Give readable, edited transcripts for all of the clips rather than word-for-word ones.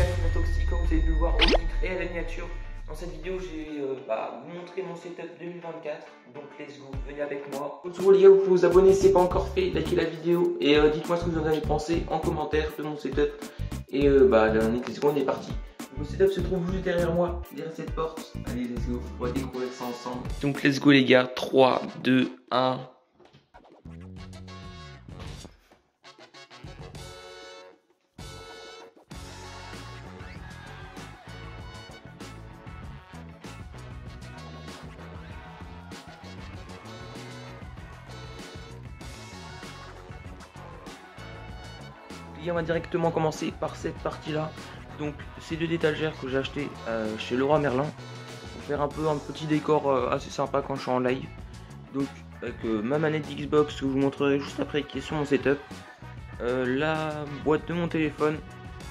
la toxique, comme vous avez pu le voir au titre et à la miniature. Dans cette vidéo, je vais vous montrer mon setup 2024. Donc, let's go, venez avec moi. Bonjour les gars, vous pouvez vous abonner si ce n'est pas encore fait, likez la vidéo et dites-moi ce que vous en avez pensé en commentaire de mon setup. Et let's go, on est parti. Mon setup se trouve juste derrière moi, derrière cette porte. Allez, let's go, on va découvrir ça ensemble. Donc, let's go les gars, 3, 2, 1. Et on va directement commencer par cette partie là. Donc ces deux étagères que j'ai acheté chez Leroy Merlin pour faire un peu un petit décor assez sympa quand je suis en live. Donc avec ma manette Xbox que je vous montrerai juste après qui est sur mon setup, la boîte de mon téléphone,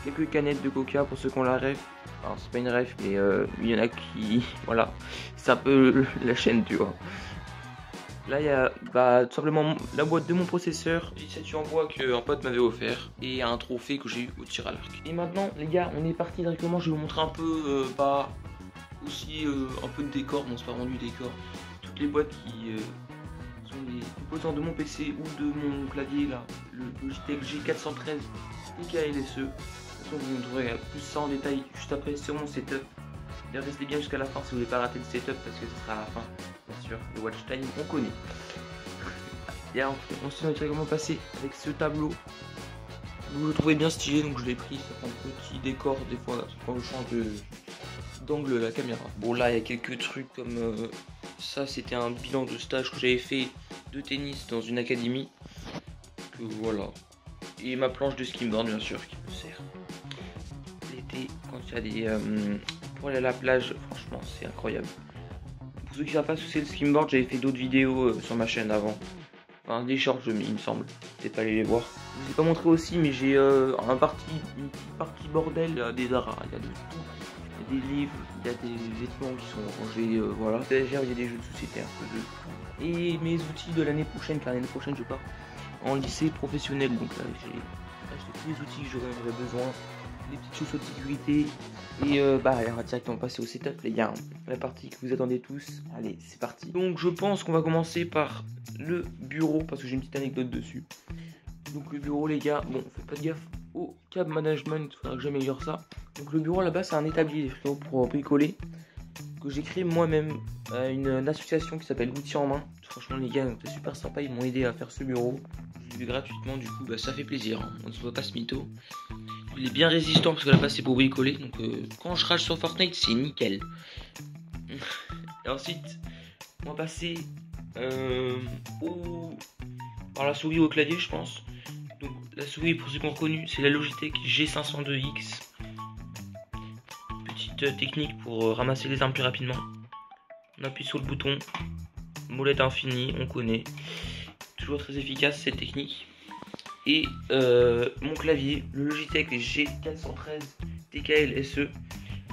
quelques canettes de coca pour ceux qui ont la ref. Alors c'est pas une ref mais il y en a qui voilà, c'est un peu la chaîne tu vois. Là il y a tout simplement la boîte de mon processeur, une statue en bois qu'un pote m'avait offert et un trophée que j'ai eu au tir à l'arc. Et maintenant les gars on est parti directement, je vais vous montrer un peu aussi un peu de décor, bon c'est pas vraiment du décor. Toutes les boîtes qui sont les composants de mon PC ou de mon clavier là, le Logitech G413 TKLSE. De toute façon vous montrerez plus ça en détail juste après sur mon setup. D'ailleurs restez bien jusqu'à la fin si vous voulez pas rater le setup parce que ce sera à la fin. Bien sûr, le watch time on connaît. Et alors, on s'est directement passé avec ce tableau. Vous le trouvez bien stylé donc je l'ai pris. Ça fait un petit décor des fois quand je change d'angle la caméra. Bon là il y a quelques trucs comme ça, c'était un bilan de stage que j'avais fait de tennis dans une académie. Que voilà. Et ma planche de skimboard bien sûr qui me sert. L'été quand il y a des pour aller à la plage, franchement c'est incroyable. Pour ceux qui ne savent pas ce que c'est le skimboard, j'avais fait d'autres vidéos sur ma chaîne avant. Enfin des shorts il me semble, peut-être pas aller les voir. Je vous ai pas montré aussi mais j'ai une petite partie bordel, des draps, il y a de tout. Il y a des livres, il y a des vêtements qui sont rangés, voilà. Derrière il y a des jeux de société un peu de... Et mes outils de l'année prochaine, car l'année prochaine je pars en lycée professionnel. Donc là j'ai acheté tous les outils que j'aurais besoin. Des petites chaussettes de sécurité et on va directement passer au setup les gars, la partie que vous attendez tous. Allez c'est parti. Donc je pense qu'on va commencer par le bureau parce que j'ai une petite anecdote dessus. Donc le bureau les gars, bon faites pas de gaffe au câble management, il faudra que j'améliore ça. Donc le bureau là-bas c'est un établi pour bricoler que j'ai créé moi-même, une association qui s'appelle Outils en main. Franchement les gars c'est super sympa, ils m'ont aidé à faire ce bureau. Je l'ai eu gratuitement du coup ça fait plaisir, hein. On ne se voit pas ce mytho. Il est bien résistant parce que là-bas c'est pour bricoler. Donc quand je rage sur Fortnite c'est nickel. Et ensuite on va passer par la souris au clavier je pense. Donc la souris pour ceux qui ont reconnu c'est la Logitech G502X. Petite technique pour ramasser les armes plus rapidement. On appuie sur le bouton. Molette infinie on connaît. Toujours très efficace cette technique. Et mon clavier, le Logitech G413 TKLSE.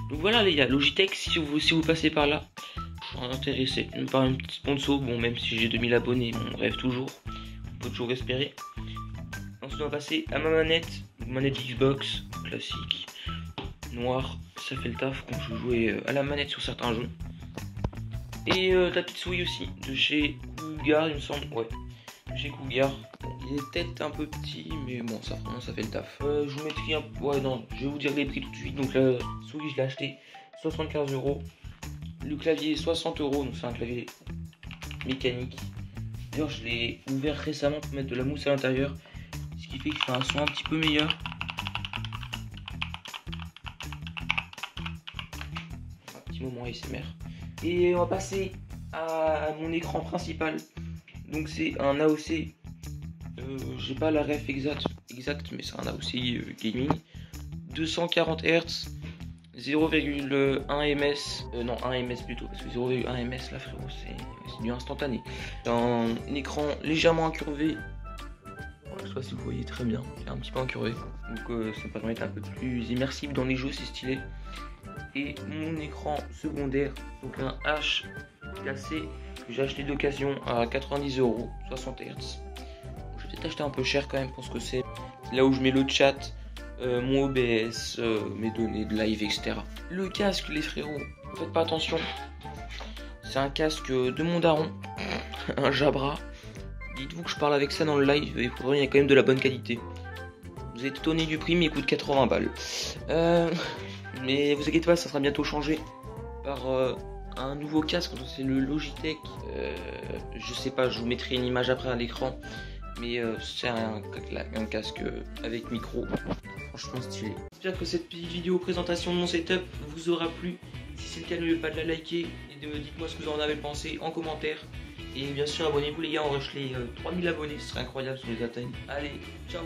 Donc voilà les gars, Logitech, si vous passez par là, je suis intéressé par une petite sponsor. Bon, même si j'ai 2000 abonnés, on rêve toujours, on peut toujours espérer. Ensuite on va passer à ma manette, manette Xbox classique, noire, ça fait le taf quand je jouais à la manette sur certains jeux. Et la petite souris aussi, de chez Cougar il me semble, ouais, de chez Cougar. Il est peut-être un peu petit, mais bon, ça fait le taf. Je vous mettrai un... Ouais, non, je vais vous dire les prix tout de suite. Donc la souris, je l'ai acheté 75 €. Le clavier, 60 €. Donc c'est un clavier mécanique. D'ailleurs, je l'ai ouvert récemment pour mettre de la mousse à l'intérieur. Ce qui fait qu'il fait un son un petit peu meilleur. Un petit moment ASMR. Et on va passer à mon écran principal. Donc c'est un AOC. J'ai pas la ref exacte mais c'est un AOC gaming 240 Hz 0,1 ms non 1 ms plutôt parce que 0,1 ms là frérot c'est du instantané. C'est un écran légèrement incurvé, je sais pas si vous voyez très bien, c'est un petit peu incurvé donc ça permet d'être un peu plus immersif dans les jeux, c'est stylé. Et mon écran secondaire, donc un HKC que j'ai acheté d'occasion à 90 €, 60 Hz. Peut-être acheter un peu cher quand même pour ce que c'est. Là où je mets le chat, mon OBS, mes données de live, etc. Le casque, les frérots, faites pas attention. C'est un casque de mon daron, un Jabra. Dites-vous que je parle avec ça dans le live et pourtant il y a quand même de la bonne qualité. Vous êtes étonné du prix, mais il coûte 80 balles. Mais vous inquiétez pas, ça sera bientôt changé par un nouveau casque. C'est le Logitech. Je sais pas, je vous mettrai une image après à l'écran. Mais c'est un casque avec micro. Franchement stylé. J'espère que cette petite vidéo présentation de mon setup vous aura plu. Si c'est le cas, n'oubliez pas de la liker et dites-moi ce que vous en avez pensé en commentaire. Et bien sûr, abonnez-vous les gars, on rush les 3000 abonnés, ce serait incroyable si on les atteigne. Allez, ciao!